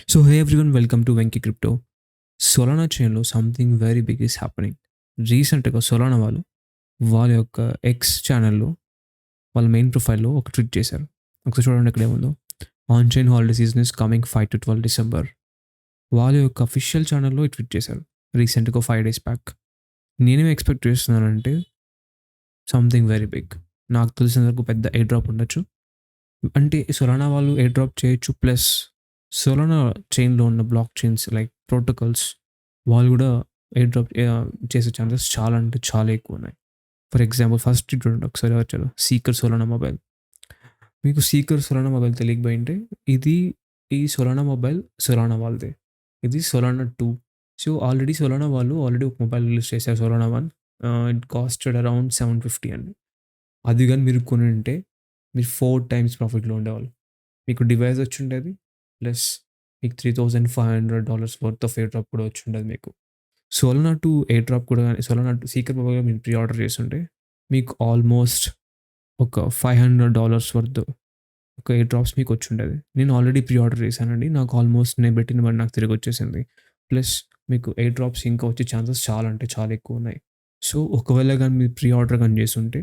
So, hey everyone, welcome to Venki Crypto. Solana చైన్లో something very big is happening. రీసెంట్గా Solana వాళ్ళు వాళ్ళ యొక్క ఎక్స్ ఛానల్లో వాళ్ళ మెయిన్ ప్రొఫైల్లో ఒక ట్వీట్ చేశారు. ఒకసారి చూడండి ఇక్కడ ఏముందో. On chain holiday season is coming 5 to 12 December. వాళ్ళ యొక్క అఫీషియల్ ఛానల్లో ట్వీట్ చేశారు రీసెంట్గా 5 days బ్యాక్. నేనేం ఎక్స్పెక్ట్ చేస్తున్నానంటే సంథింగ్ వెరీ బిగ్. నాకు తెలిసిన వరకు పెద్ద ఎయిర్ డ్రాప్ ఉండొచ్చు. అంటే సోలానా వాళ్ళు ఎయిర్ డ్రాప్ చేయొచ్చు, ప్లస్ సోలానా చైన్లో ఉన్న బ్లాక్ చైన్స్ లైక్ ప్రోటోకాల్స్ వాళ్ళు కూడా ఎయిర్ డ్రాప్ చేసే ఛాన్సెస్ చాలా అంటే చాలా ఎక్కువ ఉన్నాయి. ఫర్ ఎగ్జాంపుల్ ఫస్ట్ చూడండి ఒకసారి వచ్చారు సీకర్ సోలానా మొబైల్. మీకు సీకర్ సోలానా మొబైల్ తెలియకపోయింటే ఇది ఈ సోలానా మొబైల్ సోలానా వాళ్ళదే. ఇది సోలానా 2. సో ఆల్రెడీ సోలానా వాళ్ళు ఆల్రెడీ ఒక మొబైల్ రిలీజ్ చేశారు సోలానా 1. ఇట్ కాస్టెడ్ అరౌండ్ 750 అండి. అది కానీ మీరు కొని ఉంటే మీరు 4 times ప్రాఫిట్లో ఉండేవాళ్ళు. మీకు డివైస్ వచ్చి ఉండేది, ప్లస్ మీకు $3,500 వర్త్ ఆఫ్ ఎయిర్ డ్రాప్ కూడా వచ్చి ఉండేది మీకు. సోలానా 2 ఎయిర్ డ్రాప్ కూడా కానీ సోలానా 2 సీకర్ మొబైల్ మీరు ప్రీ ఆర్డర్ చేస్తుంటే మీకు ఆల్మోస్ట్ ఒక $500 వర్త్ ఒక ఎయిర్ డ్రాప్స్ మీకు వచ్చి ఉండేది. నేను ఆల్రెడీ ప్రీ ఆర్డర్ చేశానండి. నాకు ఆల్మోస్ట్ నేను పెట్టిన మనీ నాకు తిరిగి వచ్చేసింది. ప్లస్ మీకు ఎయిర్ డ్రాప్స్ ఇంకా వచ్చే ఛాన్సెస్ చాలా అంటే చాలా ఎక్కువ ఉన్నాయి. సో ఒకవేళ కానీ మీరు ప్రీ ఆర్డర్ కానీ చేస్తుంటే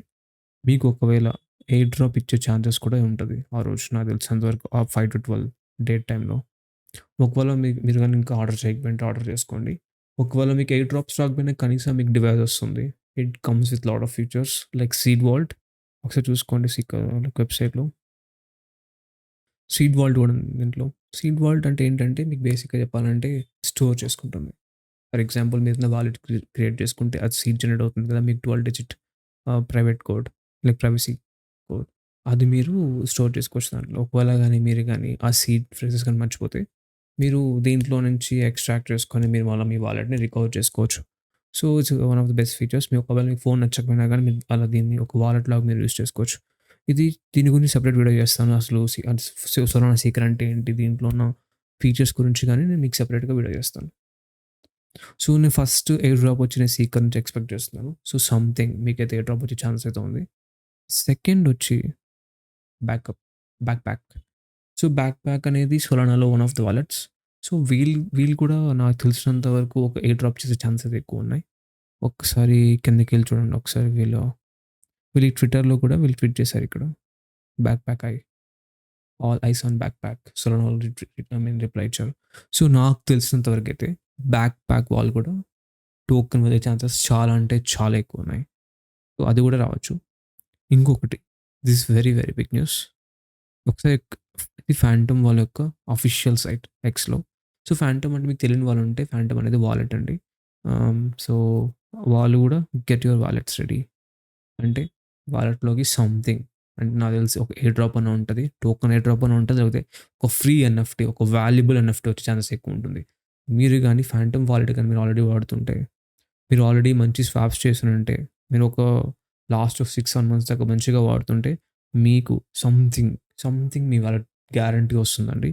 మీకు ఒకవేళ ఎయిర్ డ్రాప్ ఇచ్చే ఛాన్సెస్ కూడా ఉంటుంది ఆ రోజు, నాకు తెలిసినంత వరకు ఆ 5 to 12 డేట్ టైంలో. ఒకవేళ మీరు కానీ ఇంకా ఆర్డర్ చేయకపోయింటే ఆర్డర్ చేసుకోండి. ఒకవేళ మీకు ఎయిర్ డ్రాప్స్ రాకపోయినా కనీసం మీకు డివైస్ వస్తుంది. It comes with lot of features like seed vault. ఒకసారి చూసుకోండి వెబ్సైట్లో సీడ్ వాల్ట్ కూడా ఉంది దీంట్లో. సీడ్ వాల్ట్ అంటే ఏంటంటే మీకు బేసిక్గా చెప్పాలంటే స్టోర్ చేసుకుంటుంది. ఫర్ ఎగ్జాంపుల్ మీరు వాలెట్ క్రియేట్ చేసుకుంటే అది సీడ్ జనరేట్ అవుతుంది కదా, మీకు 12-digit private code like privacy code, అది మీరు స్టోర్ చేసుకోవచ్చు దాంట్లో. ఒకవేళ కానీ మీరు కానీ ఆ సీడ్ ఫ్రేజెస్ కానీ మర్చిపోతే మీరు దీంట్లో నుంచి ఎక్స్ట్రాక్ట్ చేసుకొని మీరు మళ్ళీ మీ వాలెట్ని రికవర్ చేసుకోవచ్చు. So it's one of the best features. మీ ఒకవేళ మీ ఫోన్ నచ్చకపోయినా కానీ మీరు అలా దీన్ని ఒక వాలెట్ లాగా మీరు యూస్ చేసుకోవచ్చు. దీని గురించి సెపరేట్ వీడియో చేస్తాను. అసలు సోలానా సీకర్ అంటే ఏంటి, దీంట్లో ఉన్న ఫీచర్స్ గురించి కానీ నేను మీకు సెపరేట్గా వీడియో చేస్తాను. సో నేను ఫస్ట్ ఎయిర్ డ్రాప్ వచ్చిన సీకర్ నుంచి ఎక్స్పెక్ట్ చేస్తున్నాను. సో సంథింగ్ మీకైతే ఎయిర్ డ్రాప్ వచ్చే ఛాన్స్ అయితే ఉంది. సెకండ్ వచ్చి backpack. So backpack అనేది సోలానాలో one of the wallets. So వీళ్ళు కూడా నాకు తెలిసినంత వరకు ఒక ఎయిర్ డ్రాప్ చేసే ఛాన్సెస్ ఎక్కువ ఉన్నాయి. ఒక్కసారి కిందకి వెళ్ళి చూడండి. ఒకసారి వీళ్ళు ట్విట్టర్లో కూడా వీళ్ళు ట్వీట్ చేశారు ఇక్కడ back pack all eyes on back pack Solana reply ఇచ్చారు. సో నాకు తెలిసినంత వరకు అయితే బ్యాక్ ప్యాక్ వాళ్ళు కూడా టోకెన్ వచ్చే ఛాన్సెస్ చాలా అంటే చాలా ఎక్కువ ఉన్నాయి. సో అది కూడా రావచ్చు. ఇంకొకటి, this very very big news. ఒకసారి ఇది ఫ్యాంటమ్ వాళ్ళ యొక్క అఫీషియల్ సైట్ ఎక్స్లో. సో ఫ్యాంటమ్ అంటే మీకు తెలియని వాళ్ళు ఉంటే ఫ్యాంటమ్ అనేది వాలెట్ అండి. సో వాళ్ళు కూడా గెట్ యువర్ వాలెట్స్ రెడీ అంటే వాలెట్లోకి సంథింగ్ అంటే నాకు తెలిసి ఒక ఎయిర్ డ్రాప్ అన్న ఉంటుంది, టోకెన్ ఎయిర్ డ్రాప్ అన్న ఉంటుంది, లేకపోతే ఒక ఫ్రీ ఎన్ఎఫ్టీ, ఒక వాల్యుబుల్ ఎన్ఎఫ్టీ వచ్చే ఛాన్సెస్ ఎక్కువ ఉంటుంది. మీరు కానీ ఫ్యాంటమ్ వాలెట్ కానీ మీరు ఆల్రెడీ వాడుతుంటే, మీరు ఆల్రెడీ మంచి స్వాప్స్ చేస్తుంటే, మీరు ఒక లాస్ట్ 6-7 months దాకా మంచిగా వాడుతుంటే మీకు సంథింగ్ మీ వాళ్ళ గ్యారంటీ వస్తుందండి.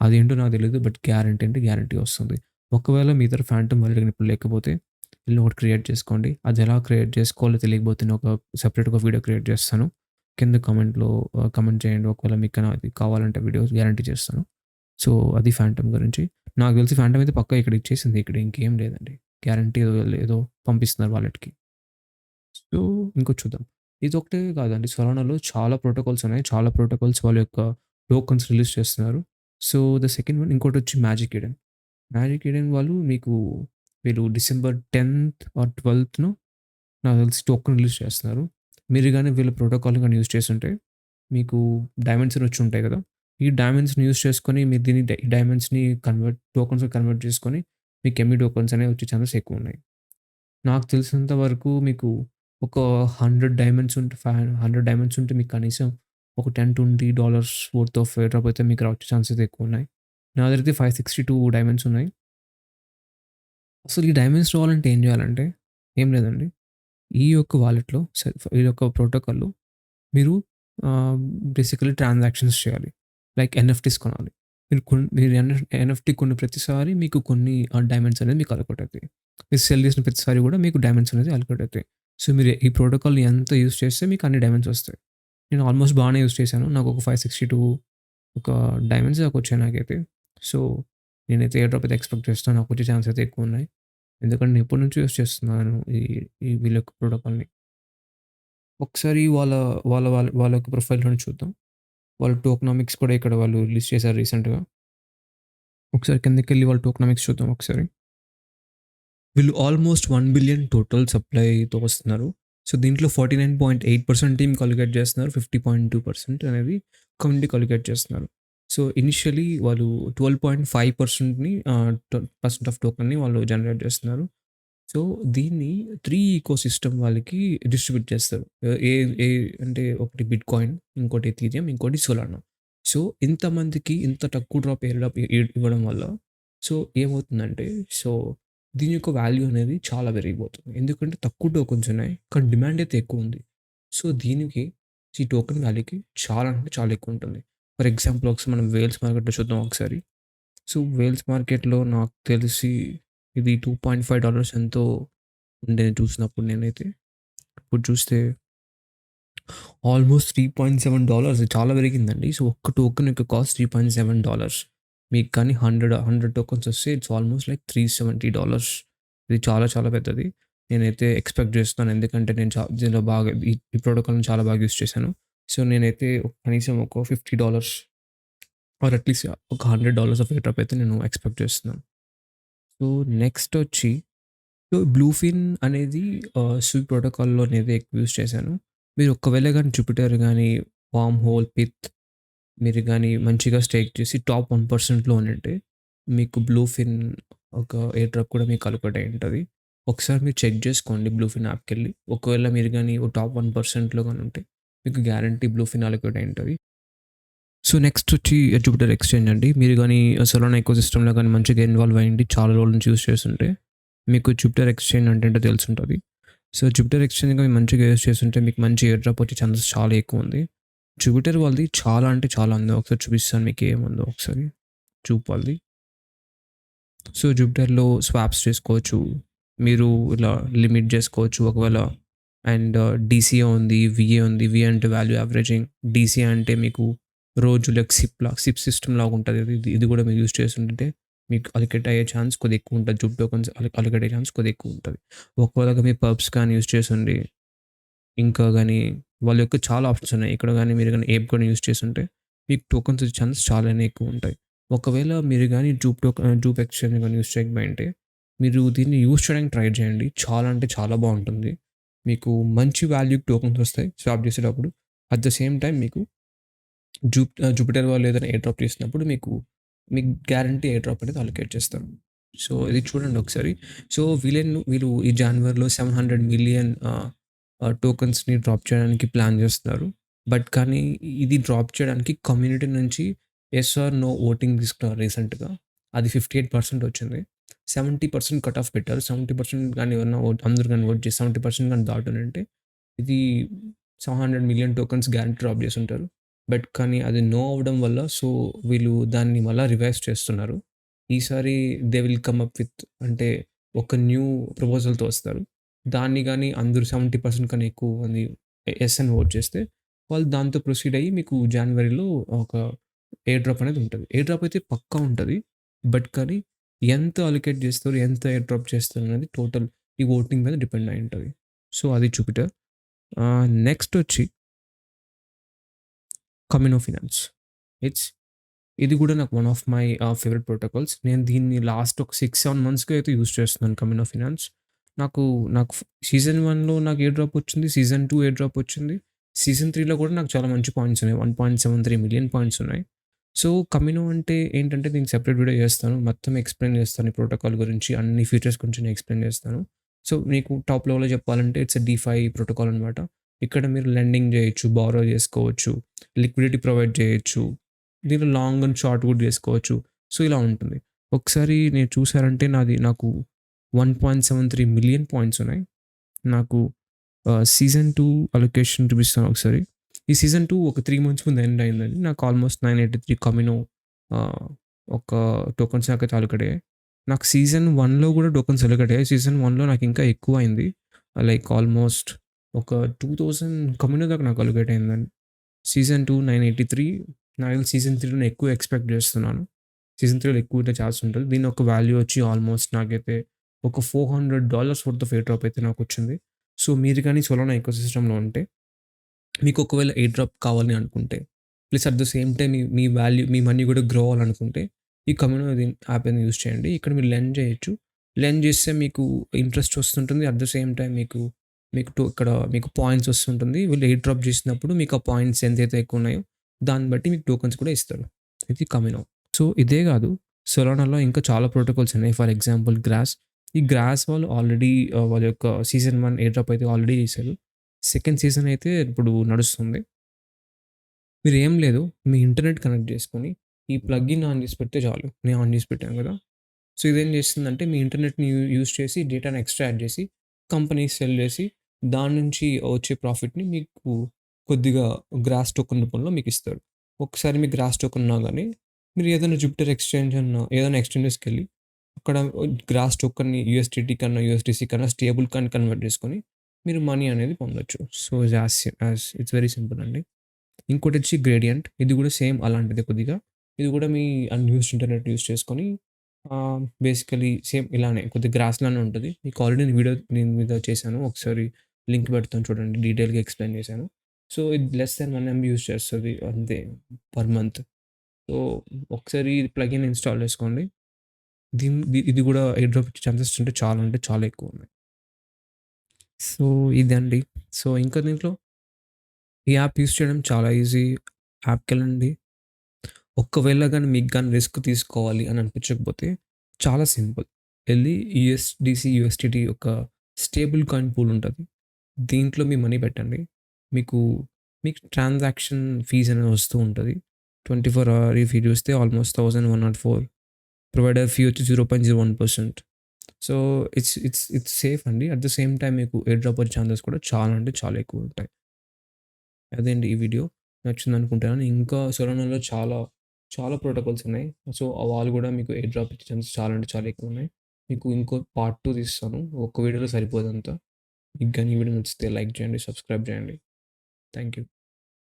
అదేంటో నాకు తెలియదు, బట్ గ్యారంటీ అంటే గ్యారంటీ వస్తుంది. ఒకవేళ మీ దగ్గర ఫ్యాంటమ్ వాలెట్ ఇప్పుడు లేకపోతే వెళ్ళి ఒకటి క్రియేట్ చేసుకోండి. అది ఎలా క్రియేట్ చేసుకోవాలో తెలియకపోతే నేను ఒక సెపరేట్గా వీడియో క్రియేట్ చేస్తాను. కింద కమెంట్ చేయండి. ఒకవేళ మీకు అది కావాలంటే వీడియో గ్యారంటీ చేస్తాను. సో అది ఫ్యాంటమ్ గురించి. నాకు తెలిసి ఫ్యాంటమ్ అయితే పక్కా ఇక్కడ ఇచ్చేసింది. ఇక్కడ ఇంకేం లేదండి. గ్యారంటీ ఏదో పంపిస్తున్నారు వాళ్ళకి. సో ఇంకో చూద్దాం. ఇదొకటే కాదండి, సోలానాలో చాలా ప్రోటోకాల్స్ ఉన్నాయి. చాలా ప్రోటోకాల్స్ వాళ్ళ యొక్క టోకెన్స్ రిలీజ్ చేస్తున్నారు. సో ద సెకండ్ వన్ ఇంకోటి వచ్చి మ్యాజిక్ ఈడెన్. మ్యాజిక్ ఈడెన్ వాళ్ళు వీళ్ళు December 10th or 12th నాకు తెలిసి టోకెన్ రిలీజ్ చేస్తున్నారు. మీరు కానీ వీళ్ళ ప్రోటోకాల్ కానీ యూజ్ చేస్తుంటే మీకు డైమండ్స్ వచ్చి ఉంటాయి కదా, ఈ డైమండ్స్ని యూజ్ చేసుకొని మీరు ఈ డైమండ్స్ని టోకెన్స్ కన్వర్ట్ చేసుకొని మీకు ఎమ్మి టోకెన్స్ అనేవి వచ్చే ఛాన్సెస్ ఎక్కువ ఉన్నాయి. నాకు తెలిసినంత వరకు మీకు ఒక 100 డైమండ్స్ ఉంటే 100 డైమండ్స్ ఉంటే మీకు కనీసం ఒక $10-20 వర్త్ ఆఫ్ ఎయిర్ డ్రాప్ అయితే మీకు వచ్చే ఛాన్సెస్ ఎక్కువ ఉన్నాయి. నా దగ్గర అయితే 562 డైమండ్స్ ఉన్నాయి. అసలు ఈ డైమండ్స్ రావాలంటే ఏం చేయాలంటే ఏం లేదండి. ఈ యొక్క వాలెట్‌లో ఈ యొక్క ప్రోటోకాల్‌లో మీరు బేసికల్లీ ట్రాన్సాక్షన్స్ చేయాలి. లైక్ ఎన్ఎఫ్టీస్ కొనాలి. మీరు ఎన్ఎఫ్టీ కొన్న ప్రతిసారి మీకు కొన్ని డైమండ్స్ అనేది మీకు అలొకేట్ అవుతాయి. మీరు సెల్ చేసిన ప్రతిసారి కూడా మీకు డైమండ్స్ అనేది అలొకేట్ అవుతాయి. సో మీరు ఈ ప్రోటోకాల్‌ని ఎంత యూజ్ చేస్తే మీకు అన్ని డైమండ్స్ వస్తాయి. నేను ఆల్మోస్ట్ బాగానే యూజ్ చేశాను. నాకు ఒక 562 ఒక డైమండ్స్ దాకా వచ్చాయి నాకైతే. సో నేనైతే ఎయిర్ డ్రాప్ అయితే ఎక్స్‌పెక్ట్ చేస్తున్నాను. నాకొచ్చే ఛాన్స్ అయితే ఎక్కువున్నాయి. ఎందుకంటే నేను ఎప్పటి నుంచో యూజ్ చేస్తున్నాను ఈ వీళ్ళ యొక్క ప్రోటోకాల్‌ని. ఒకసారి వాళ్ళ యొక్క ప్రొఫైల్‌లోనే చూద్దాం. వాళ్ళ టోకెనామిక్స్ కూడా ఇక్కడ వాళ్ళు రిలీజ్ చేశారు రీసెంట్‌గా. ఒకసారి కిందకెళ్ళి వాళ్ళ టోకెనామిక్స్ చూద్దాం ఒకసారి. వీళ్ళు ఆల్మోస్ట్ 1,000,000,000 టోటల్ సప్లైతో వస్తున్నారు. సో, దీంట్లో 49.8% టీమ్‌కి అలొకేట్ చేస్తున్నారు. 50.2% అనేది కమ్యూనిటీకి అలొకేట్ చేస్తున్నారు. సో, ఇనిషియల్లీ వాళ్ళు 12.5%ని పర్సెంట్ ఆఫ్ టోకెన్‌ని వాళ్ళు జనరేట్ చేస్తున్నారు. సో, దీన్ని 3 ఈకోసిస్టమ్ వాళ్ళకి డిస్ట్రిబ్యూట్ చేస్తారు. ఏ ఏ అంటే ఒకటి బిట్‌కాయిన్, ఇంకోటి ఎథీరియం, ఇంకోటి సోలానా. సో, ఇంతమందికి ఇంత తక్కువ డ్రాప్ ఎయిర్ డ్రాప్ ఇవ్వడం వల్ల సో, ఏమవుతుందంటే సో, దీని యొక్క వాల్యూ అనేది చాలా పెరిగిపోతుంది. ఎందుకంటే తక్కువ టోకెన్స్ ఉన్నాయి. కానీ డిమాండ్ అయితే ఎక్కువుంది. సో, దీనికి ఈ టోకెన్ వాల్యూకి చాలా అంటే చాలా ఎక్కువ ఉంటుంది. ఫర్ ఎగ్జాంపుల్ ఒకసారి మనం వేల్స్ మార్కెట్‌లో చూద్దాం ఒకసారి. సో, వేల్స్ మార్కెట్‌లో నాకు తెలిసి ఇది $2.5 ఎంతో ఉండే చూసినప్పుడు నేనైతే. ఇప్పుడు చూస్తే ఆల్మోస్ట్ $3.7 చాలా పెరిగిందండి. సో, ఒక్క టోకెన్ యొక్క కాస్ట్ $3.7 మీకు కానీ 100 టోకెన్స్ వస్తే ఇట్స్ ఆల్మోస్ట్ లైక్ $370 ఇది చాలా చాలా పెద్దది. నేనైతే ఎక్స్‌పెక్ట్ చేస్తున్నాను. ఎందుకంటే నేను దీనిలో బాగా ఈ ప్రోటోకాల్‌ని చాలా బాగా యూజ్ చేశాను. సో, నేనైతే కనీసం ఒక $50 ఆర్ అట్‌లీస్ట్ ఒక $100 ఆఫ్ ఎయిర్ డ్రాప్ అయితే నేను ఎక్స్‌పెక్ట్ చేస్తున్నాను. సో, నెక్స్ట్ వచ్చి సో, బ్లూఫిన్ అనేది స్విఫ్ట్ ప్రోటోకాల్‌లో నేనైతే ఎక్కువ యూజ్ చేశాను. మీరు ఒకవేళ గాని జుపిటర్ గాని, వార్మ్ హోల్, పిత్ మీరు గాని మంచిగా స్టేక్ చేసి టాప్ 1%లో ఉండుంటే మీకు బ్లూఫిన్ ఒక ఎయిర్ డ్రాప్ కూడా మీకు అలొకేట్ అయి ఉంటది. ఒకసారి మీరు చెక్ చేసుకోండి బ్లూఫిన్ యాప్‌కెళ్ళి. ఒకవేళ మీరు గాని ఓ టాప్ 1%లో గాని ఉంటే మీకు గ్యారంటీ బ్లూఫిన్ అలొకేట్ అయి ఉంటది. సో, నెక్స్ట్ వచ్చి జూపిటర్ ఎక్స్‌చేంజ్ అండి. మీరు గాని సోలానా ఎకోసిస్టమ్‌లో గాని మంచిగా ఇన్వాల్వ్ అయ్యుండి చాలా రోజుల నుంచి యూజ్ చేస్తుంటే మీకు జూపిటర్ ఎక్స్‌చేంజ్ అంటే ఏంటో తెలిసుంటది. సో, జూపిటర్ ఎక్స్‌చేంజ్ గాని మంచిగా యూజ్ చేస్తుంటే మీకు మంచి ఎయిర్ డ్రాప్ వచ్చే ఛాన్సెస్ చాలా ఎక్కువుంది. జూపిటర్ వాళ్ళది చాలా అంటే చాలా ఉంది. ఒకసారి చూపిస్తాను మీకు ఏముందో ఒకసారి. జూప్ వాళ్ళది. సో, జూపిటర్‌లో స్వాప్స్ చేసుకోవచ్చు. మీరు ఇలా లిమిట్ జేసుకోవచ్చు ఒకవేళ అండ్ డీసీఏ ఉంది, వీఏ ఉంది. వీఏ అంటే వాల్యూ యావరేజింగ్. డీసీఏ అంటే మీకు రోజులకి సిప్ సిస్టమ్ లాగా ఉంటది. ఇది ఇది కూడా మీరు యూజ్ చేస్తుంటే మీకు అలొకేట్ అయ్యే ఛాన్స్ కొద్దిగా ఎక్కువ ఉంటది. జూప్ టోకెన్స్ అలొకేట్ అయ్యే ఛాన్స్ కొద్దిగా ఎక్కువ ఉంటది. ఒకవేళ మీరు పర్ప్స్ కానీ యూజ్ చేసుండి ఇంకా గాని వాళ్ళ యొక్క చాలా ఆప్షన్స్ ఉన్నాయి. ఇక్కడ గాని మీరు గాని ఏప్ గాని యూజ్ చేసుంటే మీకు టోకెన్స్ వచ్చే ఛాన్సెస్ చాలానే ఎక్కువుంటాయి. ఒకవేళ మీరు గాని జూప్ ఎక్స్‌చేంజ్ గాని యూజ్ చేయకపోయుంటే మీరు దీన్ని యూజ్ చేయడానికి ట్రై చేయండి. చాలా అంటే చాలా బావుంటుంది. మీకు మంచి వాల్యూకి టోకెన్స్ వస్తాయి స్వాప్ చేసేటప్పుడు. అట్ ద సేమ్ టైమ్ మీకు జూపిటర్ వాళ్ళు ఏదైనా ఎయిర్ డ్రాప్ చేసినప్పుడు మీకు గ్యారంటీ ఎయిర్ డ్రాప్ అనేది అలొకేట్ చేస్తారు. సో, ఇది చూడండి ఒకసారి. సో, వీళ్ళు ఈ జాన్వరిలో 700,000,000 టోకెన్స్‌ని డ్రాప్ చేయడానికి ప్లాన్ చేస్తున్నారు. బట్ కానీ ఇది డ్రాప్ చేయడానికి కమ్యూనిటీ నుంచి యెస్ ఆర్ నో ఓటింగ్ తీసుకున్నారు రీసెంట్‌గా. అది 58% వచ్చింది. 70% కట్ ఆఫ్ పెట్టారు. 70% గాని ఎవరైనా అందరూ గాని ఓట్ చేసి 70% గాని దాటునుంటే ఇది 700,000,000 టోకెన్స్ గ్యారంటీ డ్రాప్ చేసుంటారు. బట్ కానీ అది నో అవ్వడం వల్ల సో, వీళ్ళు దాన్ని మళ్ళా రివైజ్ చేస్తున్నారు. ఈసారి they will come up with అంటే ఒక న్యూ ప్రపోజల్‌తో వస్తారు. దాన్ని గాని అందరూ 70% కన్నా ఎక్కువ మంది యెస్ అని ఓట్ చేస్తే, వాళ్ళు దాంతో ప్రొసీడ్ అయ్యి మీకు జాన్వరిలో ఒక ఎయిర్ డ్రాప్ అనేది ఉంటది. ఎయిర్ డ్రాప్ అయితే పక్కా ఉంటది. బట్ కానీ ఎంత అలొకేట్ చేస్తారు, ఎంత ఎయిర్ డ్రాప్ చేస్తారు అనేది టోటల్ ఈ ఓటింగ్ మీద డిపెండ్ అయి ఉంటది. సో, అది జూపిటర్. నెక్స్ట్ వచ్చి కమినో ఫినాన్స్. ఇట్స్ ఇది కూడా నాకు one of my favourite protocols. నేను దీన్ని లాస్ట్ ఒక 6, 7 మంత్స్‌గా అయితే యూజ్ చేస్తున్నాను కమినో ఫినాన్స్. నాకు నాకు సీజన్ 1లో నాకు ఎయిర్ డ్రాప్ వచ్చింది. సీజన్ 2 ఎయిర్ డ్రాప్ వచ్చింది. సీజన్ 3లో కూడా నాకు చాలా మంచి పాయింట్స్ ఉన్నాయి. 1.73 మిలియన్ పాయింట్స్ ఉన్నాయి. సో, కమినో అంటే ఏంటంటే దీనికి సెపరేట్ వీడియో చేస్తాను. మొత్తం ఎక్స్‌ప్లెయిన్ చేస్తాను ఈ ప్రోటోకాల్ గురించి. అన్ని ఫీచర్స్ గురించి నేను ఎక్స్‌ప్లెయిన్ చేస్తాను. సో, మీకు టాప్ లెవెల్‌లో చెప్పాలంటే ఇట్స్ ఎ డీఫై ప్రోటోకాల్ అనమాట. ఇక్కడ మీరు లెండింగ్ చేయొచ్చు, బారో చేసుకోవచ్చు, లిక్విడిటీ ప్రొవైడ్ చేయొచ్చు. దీంట్లో లాంగ్ అండ్ షార్ట్ కూడా చేసుకోవచ్చు. సో, ఇలా ఉంటుంది. ఒకసారి నేను చూసారంటే నాకు 1.73 మిలియన్ పాయింట్స్ ఉన్నాయి. నాకు సీజన్ 2 అలొకేషన్ చూపిస్తాను ఒకసారి. ఈ సీజన్ 2 ఒక 3 మంత్స్ ముందు ఎండ్ అయిందండి. నాకు ఆల్మోస్ట్ 983 కమినో ఆహ్, ఒక టోకెన్స్ నాకైతే అలొకేట్ అయ్యాయి. నాకు సీజన్ 1లో కూడా టోకెన్స్ అలొకేట్ అయ్యాయి. సీజన్ 1లో నాకు ఇంకా ఎక్కువ అయింది. లైక్ ఆల్మోస్ట్ ఒక 2000 కమినో దాకా నాకు అలొకేట్ అయిందండి. సీజన్ 2 983 నాకు తెలిసి సీజన్ 3లో ఎక్కువ ఎక్స్‌పెక్ట్ చేస్తున్నాను. సీజన్ 3లో ఎక్కువ ఉండే ఛాన్స్ ఉంటది. దీని యొక్క వాల్యూ వచ్చి ఆల్మోస్ట్ నాకైతే ఒక $400 వర్త్ ఆఫ్ ఎయిర్ డ్రాప్ అయితే నాకొచ్చింది. సో, మీరు గాని సోలానా ఎకోసిస్టమ్‌లో ఉంటే మీకు ఒకవేళ ఎయిర్ డ్రాప్ కావాలి అనుకుంటే, plus at the same time me value me money కూడా గ్రో అవ్వాలనుకుంటే, ఈ కమ్యూనో యాప్ అనేది యూజ్ చేయండి. ఇక్కడ మీరు లెండ్ చేయొచ్చు. లెండ్ చేస్తే మీకు ఇంట్రెస్ట్ వస్తుంటుంది. అట్ ద సేమ్ టైమ్ ఇక్కడ మీకు పాయింట్స్ వస్తుంటుంది. వీళ్ళు ఎయిర్ డ్రాప్ చేసినప్పుడు మీకు ఆ పాయింట్స్ ఎంతైతే ఎక్కువ ఉన్నాయో, దాన్ని బట్టి మీకు టోకెన్స్ కూడా ఇస్తారు. ఇది కమ్యూనో. సో, ఇదే కాదు సోలానాలో ఇంకా చాలా ప్రోటోకాల్స్ ఉన్నాయి. For example Grass. ఈ గ్రాస్ వాళ్ళు ఆల్రెడీ వాళ్ళ యొక్క సీజన్ 1 ఎయిర్ డ్రాప్ అయితే ఆల్రెడీ చేశారు. సెకండ్ సీజన్ అయితే ఇప్పుడు నడుస్తుంది. మీరేం లేదు. మీ ఇంటర్నెట్ కనెక్ట్ చేసుకొని, ఈ ప్లగ్ఇన్ ఆన్ చేసి పెడితే చాలు. నేను ఆన్ చేసి పెట్టాను కదా! సో, ఇదేం చేస్తుందంటే మీ ఇంటర్నెట్‌ని యూజ్ చేసి డేటాని ఎక్స్ట్రాక్ట్ చేసి, కంపెనీకి సెల్ చేసి, దాని నుంచి వచ్చే ప్రాఫిట్‌ని మీకు కొద్దిగా గ్రాస్ టోకెన్ రూపంలో మీకిస్తారు. ఒకసారి మీకు గ్రాస్ టోకెన్ రాగానే, మీరు ఏదైనా జూపిటర్ ఎక్స్‌చేంజ్ ఏదైనా ఎక్స్‌చేంజెస్‌కెళ్ళి, అక్కడ గ్రాస్ టోకెన్‌ని యూఎస్‌డిటీ కన్నా, యూఎస్‌డిసి కన్నా స్టేబుల్ కాయిన్ కన్వర్ట్ చేసుకొని, మీరు మనీ అనేది పొందొచ్చు. సో, ఇట్స్ వెరీ సింపుల్ అండి. ఇంకోటొచ్చి గ్రేడియంట్. ఇది గూడా సేమ్ అలాంటిదే కొద్దిగా. ఇది గూడా మీ అన్‌యూజ్డ్ ఇంటర్నెట్ యూజ్ చేసుకొని బేసికల్లీ సేమ్ ఇలానే కొద్దిగా గ్రాస్ లానే ఉంటది. మీకు ఆల్రెడీ నేను వీడియో దీని మీద చేశాను. ఒకసారి లింక్ పెడతాను చూడండి. డీటెయిల్‌గా ఎక్స్‌ప్లెయిన్ చేశాను. సో, ఇది లెస్ దాన్ 1 ఎంబీ యూజ్ చేస్తది అంతే పర్ మంత్. సో, ఒకసారి ప్లగిన్ ఇన్‌స్టాల్ చేసుకోండి. ఇది గూడా ఎయిర్ డ్రాప్ ఇచ్చే ఛాన్సెస్ అంటే చాలా ఎక్కువున్నాయి. సో, ఇదండి. సో, ఇంకా దీంట్లో ఈ యాప్ యూజ్ చేయడం చాలా ఈజీ. యాప్‌కెళ్ళండి. ఒక్కవేళ గాని మీకు గాని రిస్క్ తీసుకోవాలి అని అనిపించకపోతే చాలా సింపుల్. ఎళ్లి యూఎస్‌డిసి, యూఎస్‌డిటీ ఒక స్టేబుల్ కాయిన్ పూల్ ఉంటది. దీంట్లో మీ మనీ పెట్టండి. మీకు మీకు ట్రాన్సాక్షన్ ఫీస్ అనేది వస్తూ ఉంటది. 24 అవర్ ఈ ఫీ చూస్తే ఆల్మోస్ట్ 1104. ప్రొవైడర్ ఫీ వచ్చి 0.01%. సో, ఇట్స్ సేఫ్ అండి. అట్ ద సేమ్ టైమ్ మీకు ఎయిర్ డ్రాప్ వచ్చే ఛాన్సెస్ కూడా చాలా అంటే చాలా ఎక్కువుంటాయి. అదే అండి ఈ వీడియో. నచ్చిందనుకుంటాను. ఇంకా సొలనాలో చాలా ప్రోటోకాల్స్ ఉన్నాయి. సో, వాళ్ళు గూడా మీకు ఎయిర్ డ్రాప్ ఇచ్చే ఛాన్సెస్ చాలా అంటే చాలా ఎక్కువున్నాయి. మీకు ఇంకో పార్ట్ 2 తీస్తాను. ఒక్క వీడియోలో సరిపోదంతా. మీకు గాని ఈ వీడియో నచ్చితే లైక్ చేయండి, సబ్స్క్రైబ్ చేయండి. Thank you.